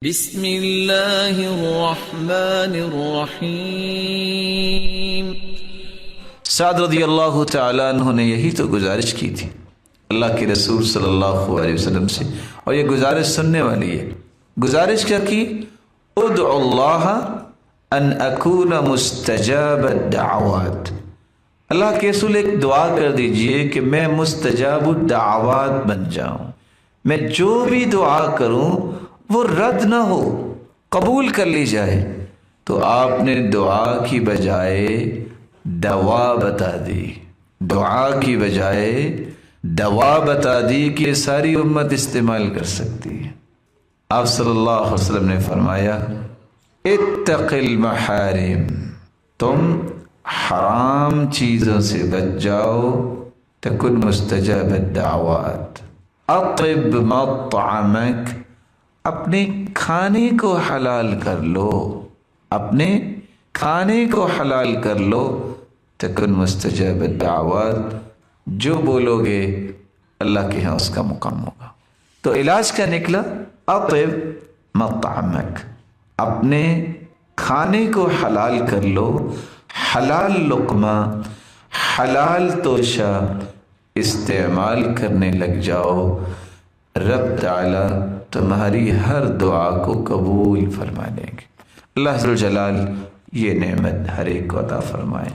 بسم اللہ الرحمن الرحیم۔ سعد رضی اللہ تعالیٰ عنہ نے یہی تو گزارش کی تھی اللہ کے رسول صلی اللہ علیہ وسلم سے، اور یہ گزارش سننے والی ہے۔ گزارش کیا کی؟ ادعو اللہ ان اکون مستجاب الدعوات، اللہ کے رسول ایک دعا کر دیجئے کہ میں مستجاب الدعوات بن جاؤں، میں جو بھی دعا کروں وہ رد نہ ہو، قبول کر لی جائے۔ تو آپ نے دعا کی بجائے دوا بتا دی، دعا کی بجائے دوا بتا دی کہ ساری امت استعمال کر سکتی ہے۔ آپ صلی اللہ علیہ وسلم نے فرمایا اتق المحارم، تم حرام چیزوں سے بچ جاؤ، تکن مستجاب الدعوات۔ اطب مطعمک، اپنے کھانے کو حلال کر لو، اپنے کھانے کو حلال کر لو، تکن مستجاب الدعوات، جو بولو گے اللہ کے ہاں اس کا مقام ہوگا۔ تو علاج کیا نکلا؟ اطب مطعمک، اپنے کھانے کو حلال کر لو، حلال لقمہ، حلال توشہ استعمال کرنے لگ جاؤ، رب تعالی تمہاری ہر دعا کو قبول فرما لیں گے۔ اللہ ذوالجلال یہ نعمت ہر ایک کو عطا فرمائے۔